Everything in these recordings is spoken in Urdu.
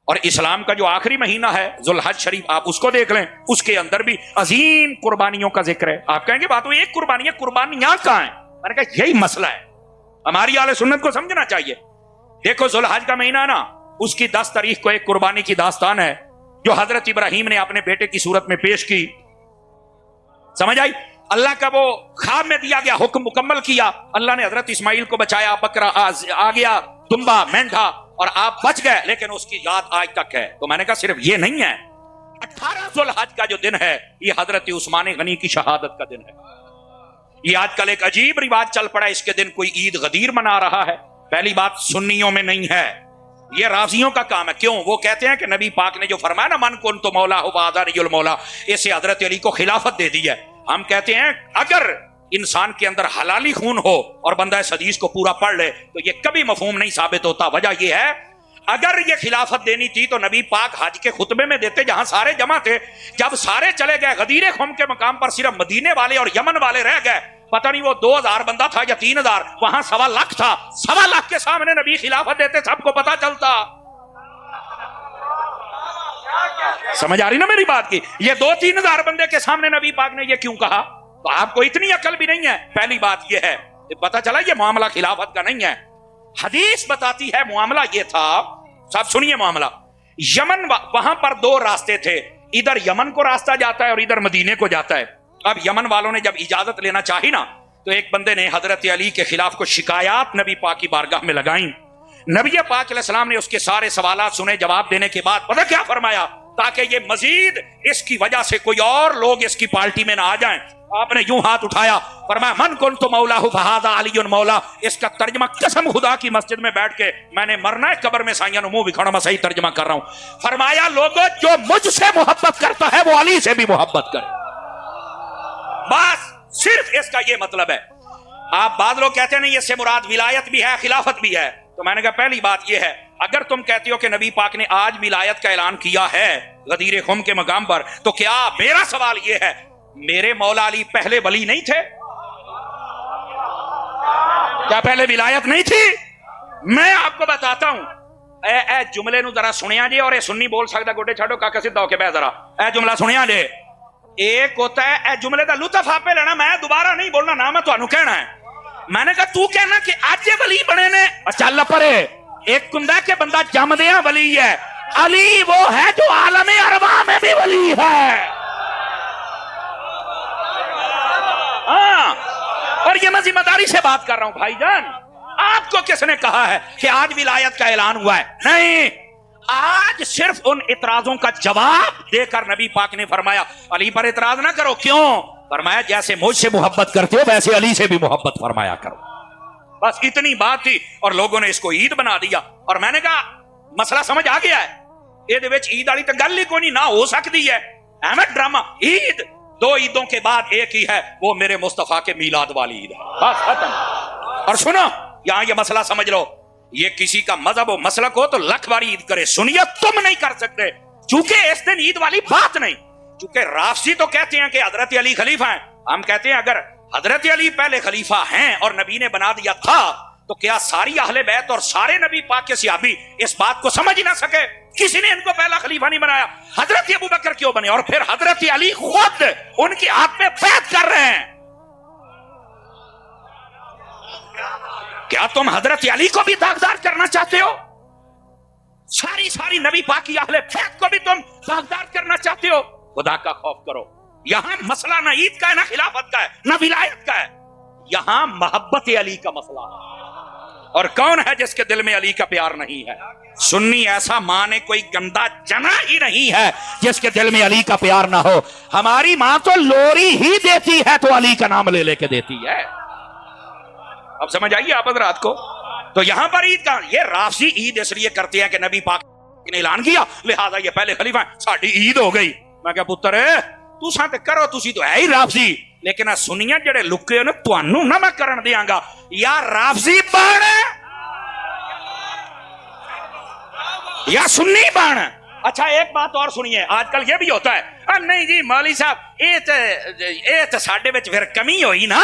اور اسلام کا جو آخری مہینہ ہے ذوالحج شریف، آپ اس کو دیکھ لیں، اس کے اندر بھی عظیم قربانیوں کا ذکر ہے۔ آپ کہیں گے بات وہ ایک قربانی ہے، قربانیاں کہاں ہیں؟ میں نے کہا یہی مسئلہ ہے، ہماری اہل سنت کو سمجھنا چاہیے۔ دیکھو ذوالحج کا مہینہ نا، اس کی 10 تاریخ کو ایک قربانی کی داستان ہے جو حضرت ابراہیم نے اپنے بیٹے کی صورت میں پیش کی، سمجھ آئی؟ اللہ کا وہ خواب میں دیا گیا حکم مکمل کیا، اللہ نے حضرت اسماعیل کو بچایا، بکرا آ گیا، دمبا، مینڈھا، اور آپ بچ گئے، لیکن اس کی یاد آج تک ہے۔ تو میں نے کہا صرف یہ نہیں ہے، 18 ذوالحج کا جو دن ہے یہ حضرت عثمان غنی کی شہادت کا دن ہے۔ یہ آج کل ایک عجیب رواج چل پڑا ہے، اس کے دن کوئی عید غدیر منا رہا ہے۔ پہلی بات سنیوں میں نہیں ہے، یہ رافضیوں کا کام ہے۔ کیوں؟ وہ کہتے ہیں کہ نبی پاک نے جو فرمایا نا من کن تو مولا ہو فہذا المولا، اسے حضرت علی کو خلافت دے دی ہے۔ ہم کہتے ہیں اگر انسان کے اندر حلالی خون ہو اور بندہ اس حدیث کو پورا پڑھ لے تو یہ کبھی مفہوم نہیں ثابت ہوتا۔ وجہ یہ ہے اگر یہ خلافت دینی تھی تو نبی پاک حج کے خطبے میں دیتے جہاں سارے جمع تھے۔ جب سارے چلے گئے غدیر خم کے مقام پر صرف مدینے والے اور یمن والے رہ گئے، پتہ نہیں وہ 2000 بندہ تھا یا 3000، وہاں 1.25 لاکھ تھا، 1.25 لاکھ کے سامنے نبی خلافت دیتے، سب کو پتہ چلتا۔ سمجھ آ رہی نا میری بات کی؟ یہ 2-3 ہزار بندے کے سامنے نبی پاک نے یہ کیوں کہا؟ تو آپ کو اتنی عقل بھی نہیں ہے۔ پہلی بات یہ ہے، پتہ چلا یہ معاملہ خلافت کا نہیں ہے۔ حدیث بتاتی ہے معاملہ یہ تھا، سب سنیے معاملہ۔ یمن، وہاں پر 2 راستے تھے، ادھر یمن کو راستہ جاتا ہے اور ادھر مدینے کو جاتا ہے۔ اب یمن والوں نے جب اجازت لینا چاہی نا تو ایک بندے نے حضرت علی کے خلاف کو شکایات نبی پاک کی بارگاہ میں لگائیں۔ نبی پاک علیہ السلام نے اس کے سارے سوالات سنے، جواب دینے کے بعد پتہ کیا فرمایا؟ تاکہ یہ مزید اس کی وجہ سے کوئی اور لوگ اس کی پارٹی میں نہ آ جائیں، آپ نے یوں ہاتھ اٹھایا، فرمایا من کنت مولا فہذا علی مولا۔ اس کا ترجمہ قسم خدا کی مسجد میں بیٹھ کے میں نے مرنا ہے، قبر میں سائیاں نو منہ بکھاؤں، میں صحیح ترجمہ کر رہا ہوں۔ فرمایا لوگوں جو مجھ سے محبت کرتا ہے وہ علی سے بھی محبت کرے، بس صرف اس کا یہ مطلب ہے۔ آپ بعض لوگ کہتے ہیں نہیں اس سے مراد ولایت بھی ہے خلافت بھی ہے، تو میں نے کہا پہلی بات یہ ہے، اگر تم کہتے ہو کہ نبی پاک نے آج ولایت کا اعلان کیا ہے غدیر خم کے مقام پر، تو کیا میرا سوال یہ ہے میرے مولا علی پہلے ولی نہیں تھے؟ کیا پہلے ولایت نہیں تھی؟ میں آپ کو بتاتا ہوں، اے جملے نو ذرا سنیا جی، اور اے سنی بول سکتا گوڈے چھاڑو کاکا سیدھا ہو کے بہ ذرا، اے جملہ سنیا جی۔ ایک ہوتا ہے اے جملے دا لطف آپ پہ لینا، میں دوبارہ نہیں بولنا، نہ میں تانوں کہنا ہے۔ میں نے کہا تو کہنا کہ آج ولی بنے نے، چل پرے۔ ایک کندہ کے بندہ جم دیا ولی ہے، علی وہ ہے جو عالم ارواح میں بھی ولی ہے۔ ہاں، اور یہ میں ذمہ داری سے بات کر رہا ہوں بھائی جان۔ آپ کو کس نے کہا ہے کہ آج ولایت کا اعلان ہوا ہے؟ نہیں، آج صرف ان اعتراضوں کا جواب دے کر نبی پاک نے فرمایا علی پر اعتراض نہ کرو۔ کیوں؟ فرمایا جیسے مجھ سے محبت کرتے ہو ویسے علی سے بھی محبت فرمایا کرو، بس اتنی بات تھی۔ اور لوگوں نے اس کو عید بنا دیا، اور میں نے کہا مسئلہ سمجھ آ گیا ہے، یہ عید والی تو گل ہی کوئی نہیں، نہ ہو سکتی ہے، احمد ڈرامہ۔ عید 2 عیدوں کے بعد ایک ہی ہے، وہ میرے مصطفیٰ کے میلاد والی عید ہے، بس ختم۔ اور سنو یہاں یہ مسئلہ سمجھ لو، یہ کسی کا مذہب و مسلک ہو تو لکھ باری عید کرے، سنیت تم نہیں کر سکتے، چونکہ اس دن عید والی بات نہیں۔ چونکہ رافضی تو کہتے ہیں کہ حضرت علی خلیفہ ہیں، ہم کہتے ہیں اگر حضرت علی پہلے خلیفہ ہیں اور نبی نے بنا دیا تھا تو کیا ساری اہل بیت اور سارے نبی پاک کے صحابی اس بات کو سمجھ نہ سکے؟ کسی نے ان کو پہلا خلیفہ نہیں بنایا، حضرت ابو بکر کیوں بنے؟ اور پھر حضرت علی خود ان کی ہاتھ میں بیعت کر رہے ہیں۔ کیا تم حضرت علی کو بھی داغدار کرنا چاہتے ہو؟ ساری نبی پاک کی اہل بیت کو بھی تم داغدار کرنا چاہتے ہو؟ خدا کا خوف کرو۔ یہاں مسئلہ نہ عید کا ہے، نہ خلافت کا ہے، نہ ولایت کا ہے، یہاں محبت علی کا مسئلہ ہے۔ اور کون ہے جس کے دل میں علی کا پیار نہیں ہے؟ سنی ایسا ماں نے کوئی گندا جنا ہی نہیں ہے جس کے دل میں علی کا پیار نہ ہو۔ ہماری ماں تو لوری ہی دیتی ہے تو علی کا نام لے لے کے دیتی ہے۔ اب سمجھ آئیے آپ حضرات کو؟ تو یہاں پر عید کا، یہ رافضی عید اس لیے کرتے ہیں کہ نبی پاک نے اعلان کیا لہذا یہ پہلے خلیفہ ہیں، ساڑھی عید ہو گئی۔ میں کہا پتر تساں تے کرو، تسی تو ہے ہی رافضی، لیکن سنیاں جڑے لکے ہو نا تانوں نہ میں کرن دیاں گا، یا رافضی بن یا سنی بن۔ اچھا ایک بات اور سنیے، آج کل یہ بھی ہوتا ہے نہیں جی مولوی صاحب یہ تو ساڈے وچ پھر کمی ہوئی نا،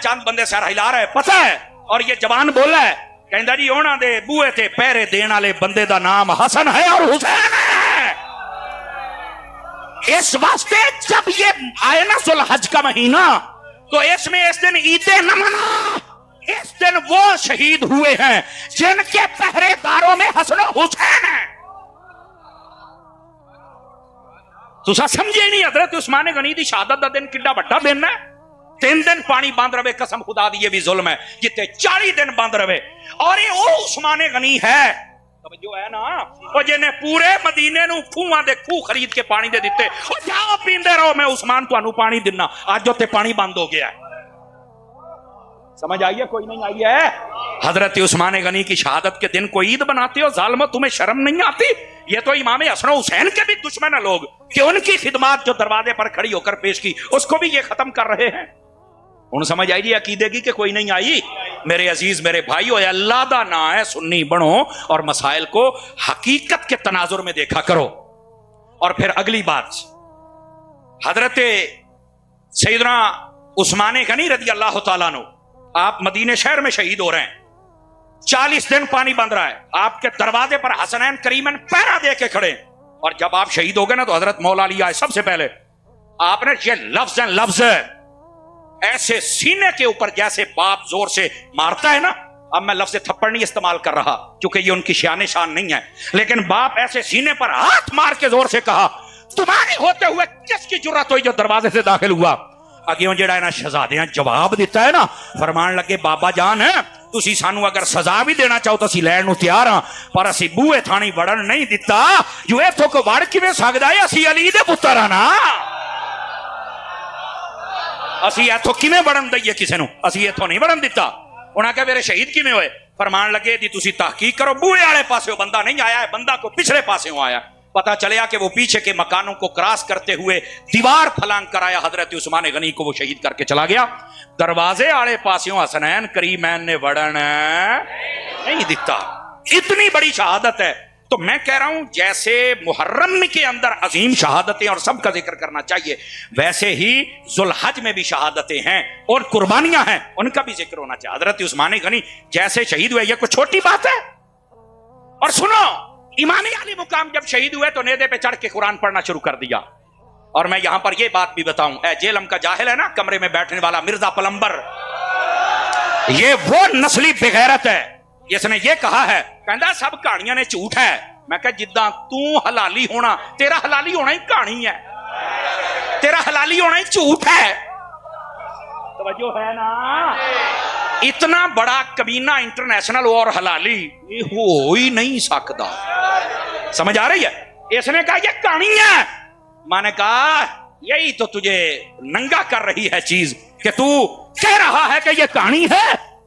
چند بندے سر ہلا رہے پتہ ہے، اور یہ جوان بولا ہے کہندا جی انہاں دے بوئے تے پہرے دین والے بندے دا نام حسن ہے اور حسین ہے۔ اس واسطے جب یہ آئے نا ذوالحج کا مہینہ تو اس میں اس دن عید نہ منا، اس دن وہ شہید ہوئے ہیں جن کے پہرے داروں میں حسن و حسین ہیں۔ تو سمجھے نہیں حضرت عثمان غنی دی شہادت دا دن کڈا بڑا دن ہے۔ 3 دن پانی بند رہے، قسم خدا دی یہ بھی ظلم ہے جتے 40 دن بند رہے، اور یہ وہ عثمان غنی ہے جو ہے نا وہ جنہیں پورے مدینے نو کھوہاں دے کھوہ خرید کے پانی دے دیتے، اور جاؤ پیندے رہو میں عثمان تانوں پانی دینا، آج جو تے پانی بند ہو گیا ہے۔ سمجھ آئیے کوئی نہیں آئی ہے؟ حضرت عثمان غنی کی شہادت کے دن کو عید بناتے ہو، ظالمو تمہیں شرم نہیں آتی؟ یہ تو امام حسن و حسین کے بھی دشمن ہیں لوگ کہ ان کی خدمات جو دروازے پر کھڑی ہو کر پیش کی اس کو بھی یہ ختم کر رہے ہیں۔ ان سمجھ آئی جی عقیدے کی کہ کوئی نہیں آئی؟ میرے عزیز میرے بھائیو، اللہ دا نا ہے، سنی بنو اور مسائل کو حقیقت کے تناظر میں دیکھا کرو۔ اور پھر اگلی بات، حضرت سیدنا عثمان غنی رضی اللہ تعالیٰ عنہ آپ مدینے شہر میں شہید ہو رہے ہیں، 40 دن پانی بند رہا ہے، آپ کے دروازے پر حسنین کریمین پہرا دے کے کھڑے، اور جب آپ شہید ہو گئے نا تو حضرت مولا علی آئے، سب سے پہلے آپ نے یہ لفظ ایسے سینے کے اوپر جیسے باپ زور سے مارتا ہے نا، اب میں لفظ تھپڑ نہیں استعمال کر رہا چونکہ یہ ان کی شان نہیں ہے، لیکن باپ ایسے سینے پر ہاتھ مار کے زور سے کہا تمہارے ہوتے ہوئے کس کی جرات ہوئی جو دروازے سے داخل ہوا؟ اگیوں جڑا ہے نا شہزادیاں جواب دیتا ہے نا، فرمان لگے بابا جان ہے تسی سانو اگر سزا بھی دینا چاہو تو اسی لین نو تیار ہاں، پر اسی بوئے تھانی وڑن نہیں دیتا، جو ایتھوں کو وڑ کیویں سکدا ہے؟ اسی علی دے پتر ہاں نا، اسی ایتھوں کیویں وڑن دئیے کسے نو؟ اسی ایتھوں نہیں وڑن دیتا۔ انہاں کہا میرے شہید کیویں ہوئے؟ فرمان لگے دی تسی تحقیق کرو، بوئے والے پاسے بندہ نہیں آیا ہے، بندہ کو پچھلے پاسے آیا، پتا چلیا کہ وہ پیچھے کے مکانوں کو کراس کرتے ہوئے دیوار پھلانگ کر آیا، حضرت عثمان غنی کو وہ شہید کر کے چلا گیا۔ دروازے آڑے پاسیوں حسنین کریمین نے وڑن نہیں دیتا۔ اتنی بڑی شہادت ہے، تو میں کہہ رہا ہوں جیسے محرم کے اندر عظیم شہادتیں اور سب کا ذکر کرنا چاہیے، ویسے ہی ذوالحج میں بھی شہادتیں ہیں اور قربانیاں ہیں، ان کا بھی ذکر ہونا چاہیے۔ حضرت عثمان غنی جیسے شہید ہوئے، یہ کوئی چھوٹی بات ہے؟ اور سنو، امام علی مقام جب شہید ہوئے تو نیزے پہ چڑھ کے قرآن پڑھنا شروع کر دیا۔ اور میں یہاں پر یہ بات بھی بتاؤں، اے جیلم کا جاہل ہے نا کمرے میں بیٹھنے والا مرزا پلمبر، یہ وہ نسلی بغیرت ہے، اس نے یہ کہا ہے کہندا سب کہانیاں نے جھوٹ ہے۔ میں کہا جداں تو حلالی ہونا، تیرا حلالی ہونا ہی کہانی ہے، تیرا حلالی ہونا ہی جھوٹ ہے۔ توجہ ہے نا؟ اتنا بڑا کمینہ انٹرنیشنل اور حلالی یہ ہو ہی نہیں سکتا۔ سمجھ آ رہی ہے؟ اس نے کہا یہ کہانی ہے، میں نے کہا یہی تو تجھے ننگا کر رہی ہے چیز کہ تو کہہ رہا ہے کہ یہ کہانی ہے،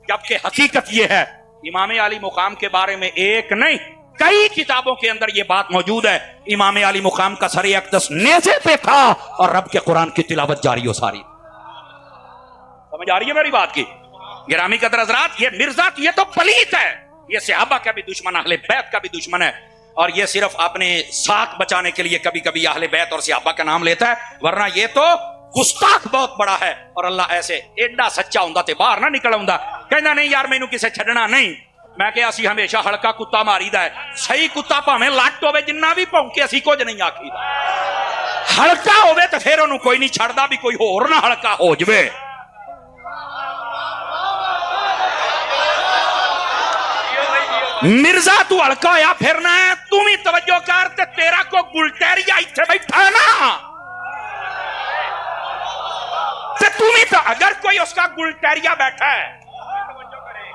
جبکہ حقیقت یہ ہے امام علی مقام کے بارے میں ایک نہیں کئی کتابوں کے اندر یہ بات موجود ہے، امام علی مقام کا سر اقدس نیزے پہ تھا اور رب کے قرآن کی تلاوت جاری ہو ساری۔ سمجھ آ رہی ہے میری بات کی؟ گرامی قدر حضرات، یہ مرزا یہ تو پلیت ہے، یہ صحابہ کا بھی دشمن، اہل بیت کا بھی دشمن ہے، اور یہ صرف اپنے ساتھ بچانے کے لیے کبھی کبھی اہل بیت اور صحابہ کا نام لیتا ہے، ورنہ یہ تو گستاخ بہت بڑا ہے۔ اور اللہ ایسے ایڈا سچا ہوندا تے باہر نہ نکل ہوندا، کہنا نہیں یار مینوں کسے چھڈنا نہیں۔ میں کہ اسی ہمیشہ ہلکا کتا ماری دا ہے، صحیح کتا پاویں لٹ ہوے جنہ بھی بھونکے اسی کچھ نہیں آکھیدا، ہلکا ہوے تے پھر اونوں کوئی نہیں چھڑدا بھی کوئی ہور نہ ہلکا ہو جوے۔ مرزا تو ہلکا ہویا پھرنا ہے، تو بھی توجہ کر تے تیرا کو گلٹیریا ایتھے بیٹھا ہے نا، تے تو بھی تو اگر کوئی اس کا گلٹیریا بیٹھا ہے،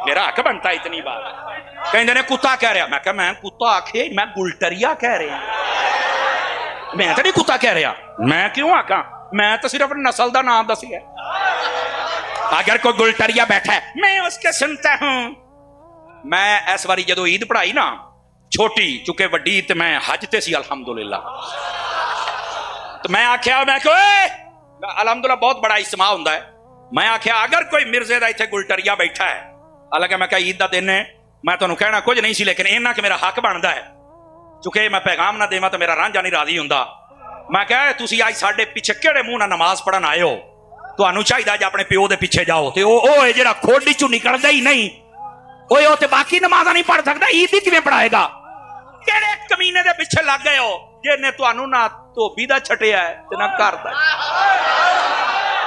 میرا حق بنتا ہے اتنی بات۔ کہیں نے کتا کہہ رہا، میں کہا میں کتا آکھے میں گلٹریا کہہ رہا، میں تو نہیں کتا کہہ رہا، میں کیوں آکھاں؟ میں تو صرف نسل دا نام دسی ہے۔ اگر کوئی گلٹریا بیٹھا ہے میں اس کے سنتا ہوں۔ میں اس باری جدو عید پڑھائی نا چھوٹی، چونکہ وڈی تے میں حج تے سی الحمدللہ، تو میں آکھیا میں کہ الحمدللہ بہت بڑا اجتماع ہوندا ہے، میں آکھیا اگر کوئی مرزے دا ایتھے گلٹریا بیٹھا ہے، حالانکہ میں کہا عید دا دن ہے، میں تانوں کہنا کچھ نہیں سی، لیکن اینا کہ میرا حق بندا ہے، چونکہ میں پیغام نہ دیواں تو میرا رانجھا نہیں راضی ہوندا۔ میں کہا تسی آج ساڈے پیچھے کیڑے منہ نال نماز پڑھن آئے ہو؟ ਤੁਹਾਨੂੰ ਚਾਹੀਦਾ ਜੇ ਆਪਣੇ ਪਿਓ ਦੇ ਪਿੱਛੇ ਜਾਓ ਤੇ ਉਹ ਜਿਹੜਾ ਖੋਡੀ ਚੋਂ ਨਿਕਲਦਾ ਹੀ ਨਹੀਂ ਉਹ ਤੇ ਬਾਕੀ ਨਮਾਜ਼ਾਂ ਨਹੀਂ ਪੜ੍ਹ ਸਕਦਾ, ਈਦ ਦੀ ਕਿਵੇਂ ਪੜਾਏਗਾ? ਕਿਹੜੇ ਕਮੀਨੇ ਦੇ ਪਿੱਛੇ ਲੱਗ ਗਏ ਹੋ ਜਿਹਨੇ ਤੁਹਾਨੂੰ ਨਾ ਧੋਬੀ ਦਾ ਛਟਿਆ ਤੇ ਨਾ ਘਰ ਦਾ?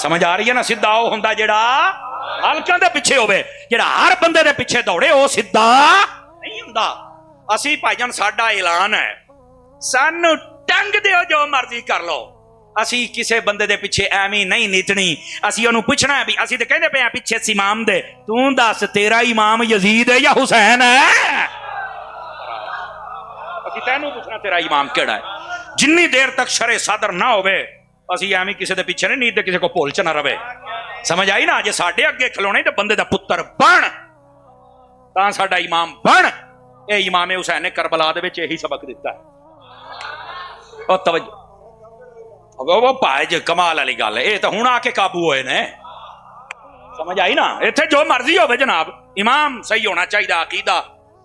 ਸਮਝ ਆ ਰਹੀ ਹੈ ਨਾ? ਸਿੱਧਾ ਉਹ ਹੁੰਦਾ ਜਿਹੜਾ ਹਲਕਾਂ ਦੇ ਪਿੱਛੇ ਹੋਵੇ, ਜਿਹੜਾ ਹਰ ਬੰਦੇ ਦੇ ਪਿੱਛੇ ਦੌੜੇ ਉਹ ਸਿੱਧਾ ਨਹੀਂ ਹੁੰਦਾ। ਅਸੀਂ ਭਾਈਜਾਨ ਸਾਡਾ ਐਲਾਨ ਹੈ, ਸਾਨੂੰ ਟੰਗ ਦਿਓ ਜੋ ਮਰਜ਼ੀ ਕਰ ਲਓ, ਅਸੀਂ ਕਿਸੇ ਬੰਦੇ ਦੇ ਪਿੱਛੇ ਐਵੇਂ ਨਹੀਂ ਨੀਤਣੀ। ਅਸੀਂ ਉਹਨੂੰ ਪੁੱਛਣਾ ਵੀ ਅਸੀਂ ਤੇ ਕਹਿੰਦੇ ਪਏ ਆ ਪਿੱਛੇ ਇਮਾਮ ਦੇ, ਤੂੰ ਦੱਸ ਤੇਰਾ ਇਮਾਮ ਯਜ਼ੀਦ ਹੈ ਜਾਂ ਹੁਸੈਨ ਹੈ? ਅਸੀਂ ਤੈਨੂੰ ਪੁੱਛਣਾ ਤੇਰਾ ਇਮਾਮ ਕਿਹੜਾ ਹੈ। ਜਿੰਨੀ ਦੇਰ ਤੱਕ ਸ਼ਰੇ ਸਾਦਰ ਨਾ ਹੋਵੇ ਅਸੀਂ ਐਵੇਂ ਕਿਸੇ ਦੇ ਪਿੱਛੇ ਨਹੀਂ ਤੇ ਕਿਸੇ ਕੋ ਭੁੱਲ ਚ ਨਾ ਰਵੇ। ਸਮਝ ਆਈ ਨਾ? ਜੇ ਸਾਡੇ ਅੱਗੇ ਖਲੋਣੇ ਤੇ ਬੰਦੇ ਦਾ ਪੁੱਤਰ ਬਣ, ਤਾਂ ਸਾਡਾ ਇਮਾਮ ਬਣ। ਇਹ ਇਮਾਮ ਹੁਸੈਨ ਨੇ ਕਰਬਲਾ ਦੇ ਵਿੱਚ ਇਹੀ ਸਬਕ ਦਿੱਤਾ। ਉਹ ਤਵੱਜੋ, ਉਹ ਭਾਜ ਕਮਾਲ ਵਾਲੀ ਗੱਲ ਹੈ। ਇਹ ਤਾਂ ਹੁਣ ਆ ਕੇ ਕਾਬੂ ਹੋਏ ਨੇ। ਸਮਝ ਆਈ ਨਾ? ਇੱਥੇ ਜੋ ਮਰਜ਼ੀ ਹੋਵੇ ਜਨਾਬ, ਇਮਾਮ ਸਹੀ ਹੋਣਾ ਚਾਹੀਦਾ, ਅਕੀਦਾ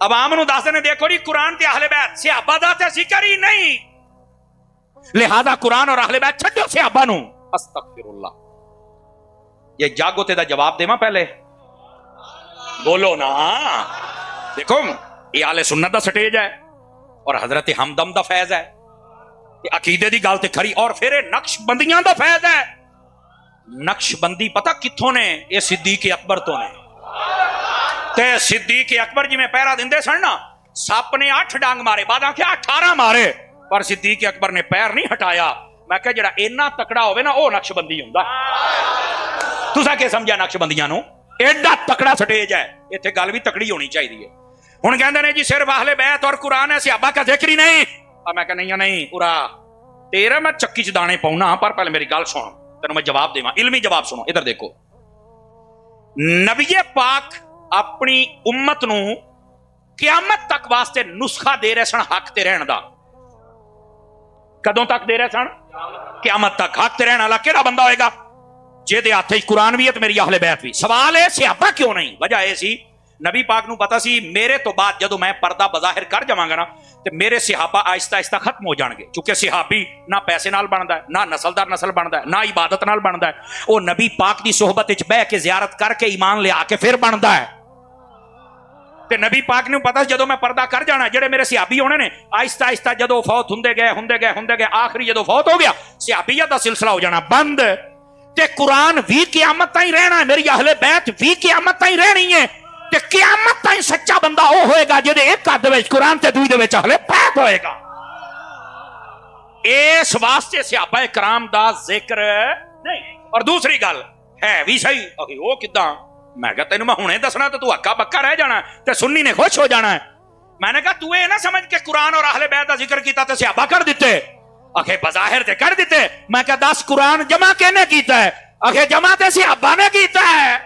عوام نو دس دینے دیکھو جی قرآن تے اہل بیت صحابہ دا تے ذکر ہی نہیں، لہذا قرآن اور اہل بیت چھڈو صحابہ نو۔ استغفر اللہ۔ یہ جاگو تے دا جواب دیواں پہلے بولو نا۔ دیکھو یہ اہل سنت دا سٹیج ہے اور حضرت ہمدم دا فیض ہے، یہ عقیدے دی گل تے کھری، اور پھر نقش بندیاں دا فیض ہے۔ نقش بندی پتہ کتھوں نے؟ یہ صدیق اکبر تو نے۔ تے صدیق اکبر جی میں پہرا دیندے سن نا، سپ نے 8 ڈانگ مارے، بعد آکھیا 18 مارے، پر صدیق اکبر نے پیر نہیں ہٹایا۔ میں کہ جڑا اینا تکڑا ہوئے نا او نقش بندی ہوندا۔ تساں کہ سمجھا نقش بندیاں نو؟ ایڈا تکڑا سٹیج ہے، ایتھے گل بھی تکڑی ہونی چاہیے۔ ہن کہندے نے جی صرف اہل بیت اور قرآن ہے، صحابہ کا ذکر ہی نہیں۔ میں کہ نہیں پورا تیرا میں چکی چ دانے پاؤنا، پر پہلے میری گل سن، تینوں میں جواب دیواں، علمی جواب سنو۔ ادھر دیکھو، نبی پاک اپنی امت نو قیامت تک واسطے نسخہ دے رہے سن حق تے رہن دا۔ کدوں تک دے رہے سن؟ قیامت تک۔ حق تے رہن والا کیڑا بندہ ہوئے گا؟ جے دے ہاتھ قرآن بھی ہے تو میری اہل بیت بھی۔ سوال ہے صحابہ کیوں نہیں؟ وجہ یہ سی نبی پاک نو پتا سی میرے تو بعد جدو میں پردہ بظاہر کر جاواں گا نا تے میرے صحابہ آہستہ آہستہ ختم ہو جان گے، چونکہ صحابی نہ پیسے نال بندا ہے، نہ نسل در نسل بندا ہے، نہ عبادت نال بندا ہے، او نبی پاک دی صحبت وچ بیٹھ کے زیارت کر کے ایمان لے آ کے پھر بندا ہے۔ تے نبی پاک نے پتا جدو میں پردہ کر جانا، جڑے میرے صحابی ہونے نے آہستہ آہستہ جدو فوت ہوندے گئے آخری جدو فوت ہو گیا صحابیت دا سلسلہ ہو جانا بند۔ تے قرآن بھی قیامت تائیں رہنا ہے، میری اہل بیت بھی قیامت تائیں رہنی ہے۔ تے قیامت تائیں سچا بندہ وہ ہوئے گا جدے ایک ہاتھ وچ قرآن تے دوسرے وچ اہل بیت ہوئے گا۔ اس واسطے صحابہ کرام دا ذکر نہیں۔ اور دوسری گل ہے بھی صحیح، وہ کداں؟ میں کہا تینوں میں ہنے دسنا تو تو ہکا بکا رہ جانا ہے تے سنی نے خوش ہو جانا ہے۔ میں نے کہا تو یہ نہ سمجھ کے قرآن اور اہل بیت کا ذکر کیتا تے صحابہ کر دیتے، آخے بظاہر تے کر دیتے۔ میں کہا 10 قرآن جمع کینے کیتا ہے؟ آخے جمع تے صحابہ نے کیتا ہے۔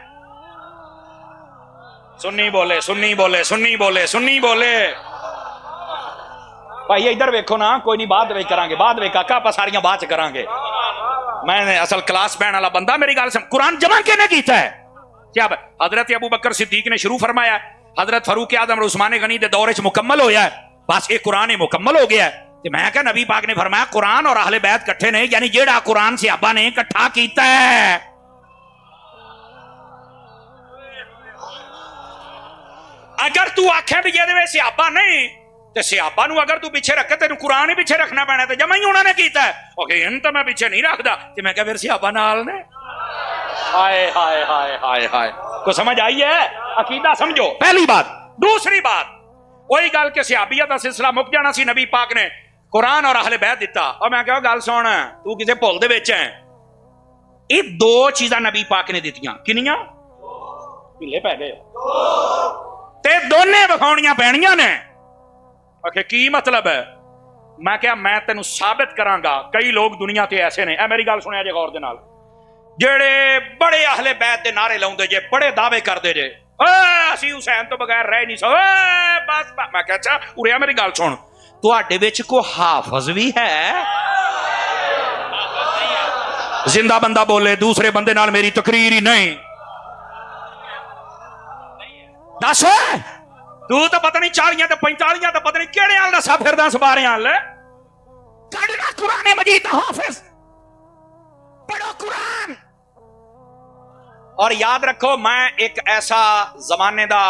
سنی بولے سنی بولے سنی بولے سنی بولے۔ بھائی ادھر ویکھو نا، کوئی نہیں بعد وچ کران گے، بعد وچ کاکا آپ ساریاں بعد چ کران گے۔ میں نے اصل کلاس بہن والا بندہ، میری گل سن، قرآن جمع کینے کیتا ہے؟ کیا حضرت ابو بکر صدیق نے شروع فرمایا، حضرت فاروق اعظم اور عثمان غنی دے دور وچ مکمل ہویا ہے، بس یہ قرآن مکمل ہو گیا ہے۔ تے میں کہا نبی پاک نے فرمایا قرآن اور اہل بیت کٹھے نے، یعنی جیڑا قرآن صحابہ نے اکٹھا کیتا ہے۔ اگر تو آکھے بھی یہ صحابہ نہیں تے صحابہ نو اگر تو پیچھے رکھے تے قرآن ہی پیچھے رکھنا پینا، تے جمع ہی انہوں نے کیتا ہے۔ اوکے ان تو میں پیچھے نہیں رکھدا، تے میں کہا پھر صحابہ نال نے۔ ہائے ہائے ہائے ہائے ہائے، کو سمجھ آئی ہے؟ عقیدہ سمجھو، پہلی بات۔ دوسری بات، وہی گل کہ صحابیت کا سلسلہ مک جانا سی، نبی پاک نے قرآن اور اہل بیت دیتا۔ اور میں کہا گل سن، تو کسے بھول دے وچ ہے؟ یہ 2 چیزاں نبی پاک نے دتیاں، کنیاں؟ ڈھیلے پے گئے تے دونے وکھاؤنیاں پینیاں نے۔ آخے کی مطلب ہے؟ میں کہا میں تینوں ثابت کراں گا، کئی لوگ دنیا تے ایسے نے، اے میری گل سنیا جے غور دے نال، جڑے بڑے اہل بیت دے نعرے لاؤندے جے، بڑے دعوے کردے جے، اسی حسین تو بغیر رہ نہیں سو، بس میں کہا اچھا اڑیا میری گل سن، تواڈے وچ کو حافظ بھی ہے؟ زندہ بندہ بولے، دوسرے بندے نال میری تقریر ہی نہیں۔ دس تو پتہ نہیں 40 تے 45 تے پتہ نہیں کیڑے حال دسا پھردا سوارے حال کڈنا قرآن مجید حافظ پڑھو قرآن۔ اور یاد رکھو میں ایک ایسا زمانے دا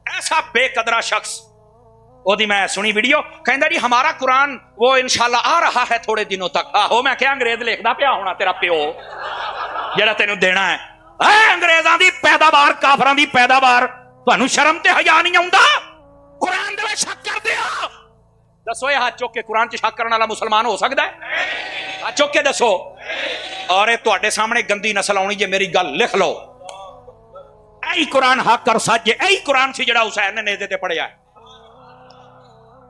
ایسا بے قدرہ شخص، وہ دی میں سنی ویڈیو، کہندا جی ہمارا قرآن وہ انشاءاللہ آ رہا ہے تھوڑے دنوں تک۔ آہو میں کیا انگریز لکھدا پیا ہونا تیرا پیو جڑا تینوں دینا ہے؟ اے انگریزاں دی پیداوار، کافراں دی پیداوار، تانوں شرم تے حیا نہیں آوندا؟ قرآن دے وچ شک کر دیو۔ دسو یہ ہاتھ چوک کے قرآن چ شک کرنے والا مسلمان ہو سکدا ہے؟ ہاتھ چوک کے دسو۔ اور یہ تواڈے سامنے گندی نسل آنی جے، میری گل لکھ لو، اے قرآن حق اور سچ ہے، اے قرآن سی جڑا حسین نے نیزے تے پڑھیا ہے۔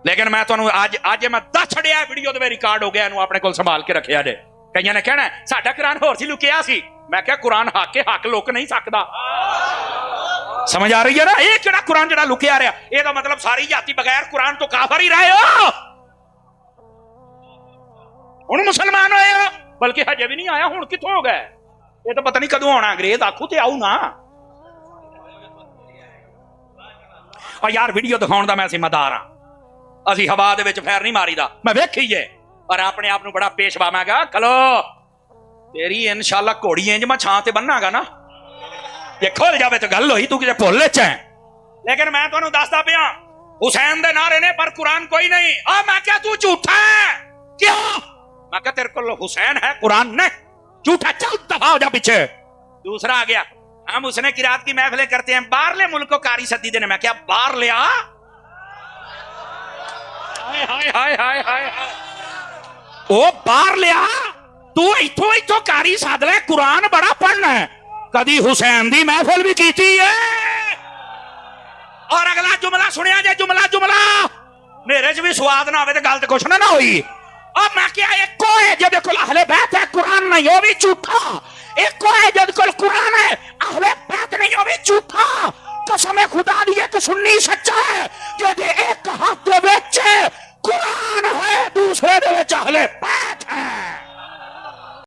لیکن میں تانوں اج میں دس چھڑیا ویڈیو تے ریکارڈ ہو گیا، انہوں اپنے کول سنبھال کے رکھیا جے۔ کئیاں نے کہنا ہے ساڈا قرآن ہور سی لکیا سی، میں کہا قرآن حق کے حق لک نہیں سکدا۔ سمجھ آ رہی ہے نا؟ یہ کہڑا قرآن جڑا لکیا رہا، یہ تو مطلب ساری جاتی بغیر قرآن تو کافر ہی رہے ہو، ہن مسلمان ہوئے ہو، بلکہ ہجے بھی نہیں آیا، ہن کتوں ہو گئے؟ یہ تو پتہ نہیں کدوں آنا، انگریز آکھو تے آؤ نا۔ اور یار ویڈیو دکھاؤن دا میں ذمہ ہاں، اسی ہوا دے وچ پھیر نہیں ماری دا، میں ویکھی ہے اور اپنے آپ نو بڑا پیشوا میں کہا کھلو تیری انشاءاللہ گھوڑی انج میں چھاں تے بننا گا نا، یہ کھل جاوے تو گل ہوئی، تو کسے بھول چ ہے۔ لیکن میں تانوں دسدا پیا حسین دے نعرے نے پر قرآن کوئی نہیں۔ اور میں کیا تو جھوٹا ہے؟ کیوں؟ میں کہا تیرے کو حسین ہے قرآن نہیں، جھوٹا، چل دفاع ہو جا پیچھے۔ دوسرا آ گیا ہم اس نے قرات کی محفلیں کرتے ہیں باہر لے ملک کو کاری سدی دینے، میں کیا باہر لیا؟ ہائے ہائے ہائے ہائے او باہر لیا، تو ایتھوں ایتھوں کاری سد لے، قرآن بڑا پڑھنا ہے، کدی حسین دی محفل بھی کیتی ہے۔ اور اگلا جملہ سنیا جے، جملہ میرے چ بھی سواد نہ ہوئے تو گل تو کچھ نہ ہوئی۔ اور میں کیا ایک کو ہے جب کل اہل بیت ہے قرآن نہیں، وہ بھی جھوٹا۔ ایک کو ہے جب کل قرآن ہے اہل بیت نہیں، وہ بھی جھوٹا۔ قسم خدا دی کہ سنی سچا ہے کہ ایک ہاتھ دے وچ قرآن ہے، دوسرے دے وچ اہل بیت ہے۔